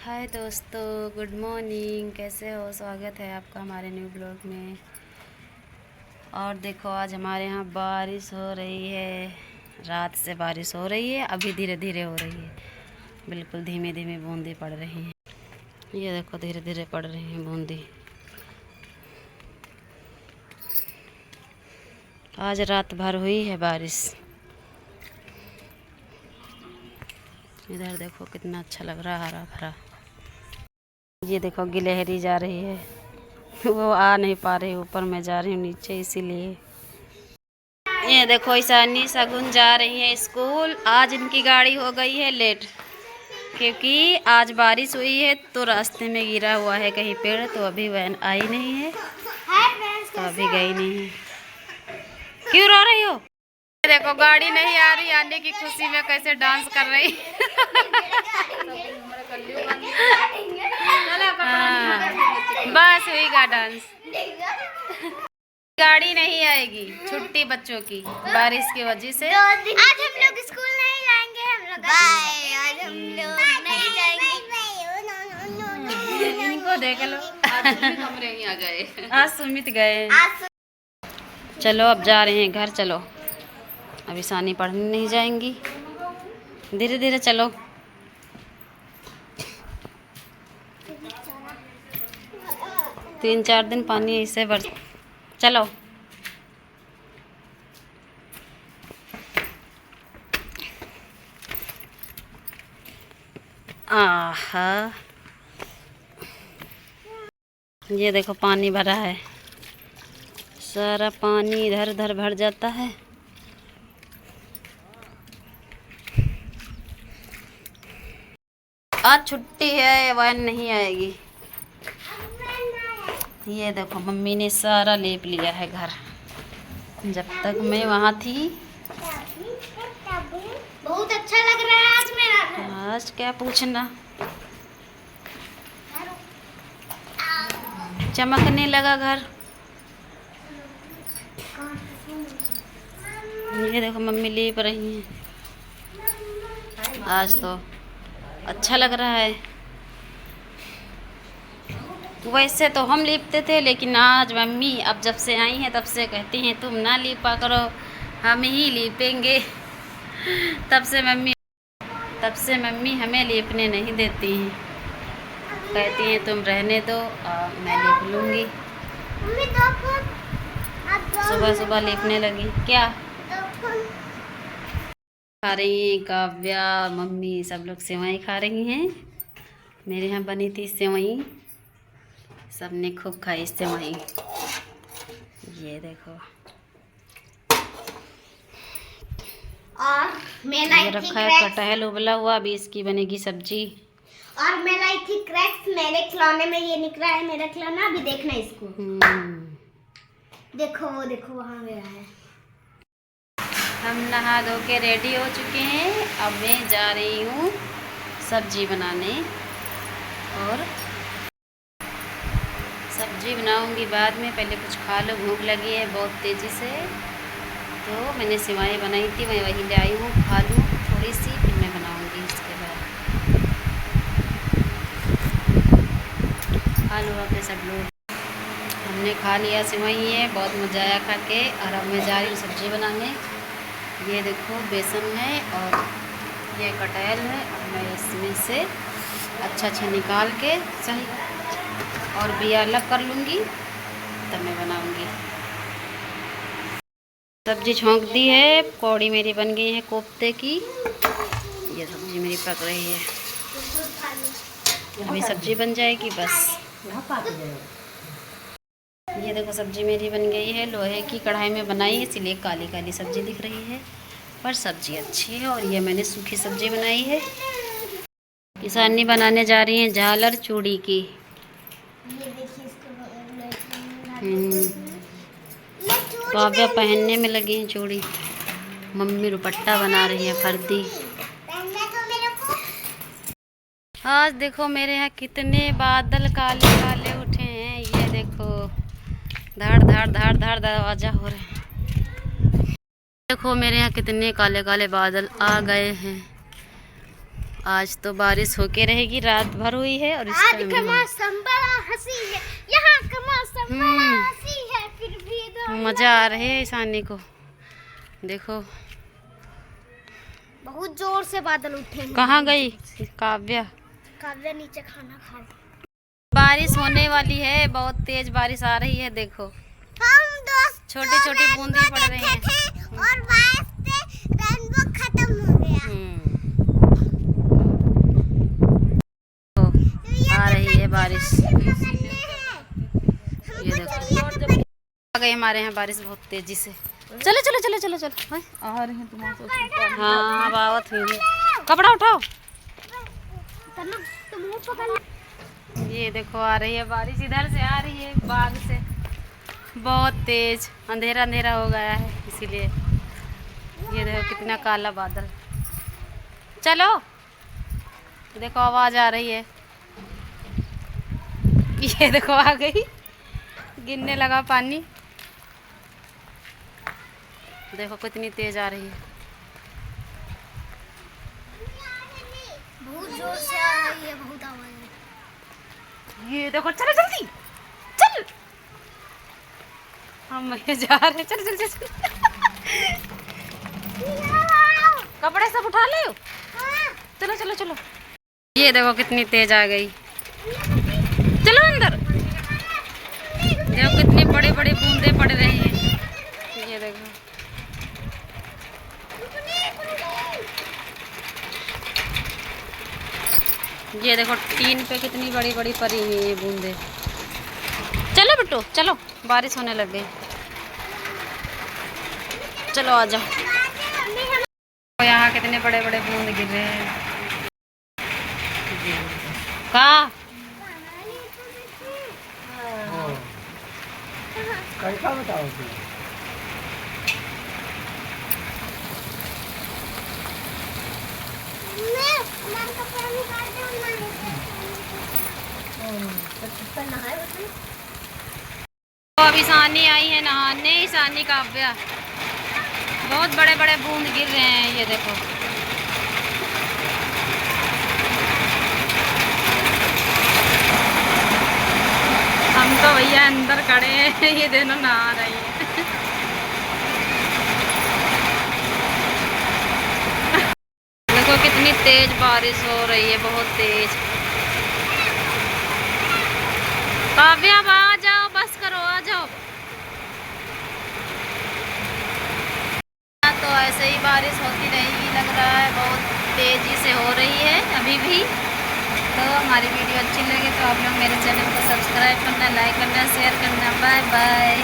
हाय दोस्तों, good morning. कैसे हो? स्वागत है आपका हमारे न्यू ब्लॉग में। और देखो, आज हमारे यहाँ बारिश हो रही है। रात से बारिश हो रही है, अभी धीरे धीरे हो रही है। बिल्कुल धीमे धीमे बूंदी पड़ रही हैं। ये देखो, धीरे धीरे पड़ रही हैं बूंदी। आज रात भर हुई है बारिश। इधर देखो कितना अच्छा लग रहा है, हरा भरा। ये देखो, गिलहरी जा रही है। वो आ नहीं पा रही, ऊपर मैं जा रही हूँ नीचे, इसीलिए। ये देखो, ईशानी शगुन जा रही है स्कूल। आज इनकी गाड़ी हो गई है लेट, क्योंकि आज बारिश हुई है तो रास्ते में गिरा हुआ है कहीं पेड़, तो अभी वैन आई नहीं है, तो अभी गई नहीं है। क्यों रो रही हो? देखो, गाड़ी नहीं आ रही, आने की खुशी में कैसे डांस कर रही। हाँ, बस हुई गा डांस। गाड़ी नहीं आएगी, छुट्टी बच्चों की बारिश की वजह से। आज हम लोग स्कूल नहीं जाएंगे। हम लोग बाय। आज हम लोग नहीं जाएंगे। इनको देख लो, आज कमरे ही आ गए। आज सुमित गए। चलो अब जा रहे हैं घर। चलो, अभी सानी पढ़ने नहीं जाएंगी। धीरे धीरे चलो। तीन चार दिन पानी ऐसे बरस। चलो। आहा, ये देखो पानी भरा है, सारा पानी इधर उधर भर जाता है। आज छुट्टी है, वैन नहीं आएगी। ये देखो, मम्मी ने सारा लेप लिया है घर। जब तक मैं वहाँ थी। बहुत अच्छा लग रहा है आज मेरा। आज क्या पूछना, चमकने लगा घर। ये देखो, मम्मी लेप रही हैं। आज तो अच्छा लग रहा है। वैसे तो हम लीपते थे, लेकिन आज मम्मी अब जब से आई हैं तब से कहती हैं तुम ना लीपा करो, हम ही लीपेंगे। तब से मम्मी हमें लीपने नहीं देती हैं, कहती हैं तुम रहने दो, मैं लीप लूँगी। सुबह सुबह लीपने लगी। क्या खा रही हैं? काव्या, मम्मी, सब लोग सेवई खा रही हैं। मेरे यहाँ बनी थी सेवई, सबने खूब खाई सेवई। ये देखो, और मैं ये लाई थी रखा है कटहल उबला हुआ, अभी इसकी बनेगी सब्जी। और मैं लाई थी क्रैक्स। मेरे खिलौने में ये निकला है मेरा खिलौना। अभी देखना इसको। देखो वो देखो, वहाँ गया है। हम नहा धो के रेडी हो चुके हैं। अब मैं जा रही हूँ सब्जी बनाने, और सब्जी बनाऊंगी बाद में। पहले कुछ खा लो, भूख लगी है बहुत तेज़ी से। तो मैंने सेवई बनाई थी, मैं वही ले आई हूँ, खा लूँ थोड़ी सी, फिर मैं बनाऊंगी इसके बाद। खा लो अपने सब लोग। हमने खा लिया सेवई, है बहुत मज़ा आया खा के। और अब मैं जा रही हूँ सब्जी बनाने। ये देखो, बेसन है और ये कटहल है, और मैं इसमें से अच्छा निकाल के सही और बिया अलग कर लूँगी, तब मैं बनाऊँगी। सब्जी छोंक दी है, कौड़ी मेरी बन गई है कोफ्ते की। ये सब्जी मेरी पक रही है, अभी सब्जी बन जाएगी बस। ये देखो, सब्जी मेरी बन गई है। लोहे की कढ़ाई में बनाई है, इसलिए काली काली सब्जी दिख रही है, पर सब्जी अच्छी है। और ये मैंने सूखी सब्जी बनाई है। किसानी बनाने जा रही हैं झालर चूड़ी की। काव्या पहनने में लगी हैं चूड़ी, मम्मी दुपट्टा बना रही है फर्दी। आज देखो मेरे यहाँ कितने बादल काले काले उठे हैं। ये देखो, धाड़ धाड़ धाड़ धाड़ दरवाजा हो रहे हैं। देखो मेरे यहाँ कितने काले काले बादल आ गए हैं। आज तो बारिश होके रहेगी, रात भर हुई है और इस आज टाइम का भी मौसम बड़ा हंसी है, यहाँ का मौसम बड़ा हंसी है, फिर भी दो मजा आ रही है ईशानी को। देखो बहुत जोर से बादल उठे हैं। कहाँ गई काव्या? काव्या नीचे खाना खा रही। बारिश होने वाली है, बहुत तेज बारिश आ रही है। देखो हम दोस्त छोटी छोटी बूंदी पड़ रही हैं। और बारिश से रेनबो खत्म हो गया। तो आ रही है बारिश, ये देखो आ गई हमारे यहाँ बारिश बहुत तेजी से। चलो चलो चलो चलो चलो आ रहे हैं तुम्हारे। हाँ अब आवत हुई। कपड़ा उठाओ। ये देखो आ रही है बारिश, इधर से आ रही है बाग से, बहुत तेज। अंधेरा अंधेरा हो गया है इसीलिए। ये देखो कितना काला बादल। चलो देखो आवाज आ रही है। ये देखो आ गई, गिरने लगा पानी। देखो कितनी तेज आ रही है। बहुत जोर से आ रही है, बहुत आवाज। ये देखो चलो जल्दी चल, हम ये जा रहे हैं। चल चल चल, चल। कपड़े सब उठा ले। चलो चलो चलो। ये देखो कितनी तेज आ गई। चलो अंदर। देखो कितनी बड़ी बड़ी बूंदे पड़ रही हैं। ये देखो ये देखो टीन पे कितनी बड़ी बड़ी पड़ी हुई है बूंदे। चलो बिट्टू चलो, बारिश होने लग गई। चलो आ जाओ। यहाँ कितने बड़े बड़े बूंद गिर रहे हैं। कहाँ कैसा बताओ तो अब ईशानी आई है नहाने। ईशानी काव्या, बहुत बड़े बड़े बूंद गिर रहे हैं। ये देखो हम तो भैया अंदर खड़े हैं, ये दोनों नहा रही है। देखो कितनी तेज बारिश हो रही है, बहुत तेज। काव्या अब आ जाओ, बस करो आ जाओ। तो ऐसे ही बारिश होती रहेगी लग रहा है, बहुत तेजी से हो रही है अभी भी। तो हमारी वीडियो अच्छी लगे तो आप लोग मेरे चैनल को सब्सक्राइब करना, लाइक करना, शेयर करना। Bye bye.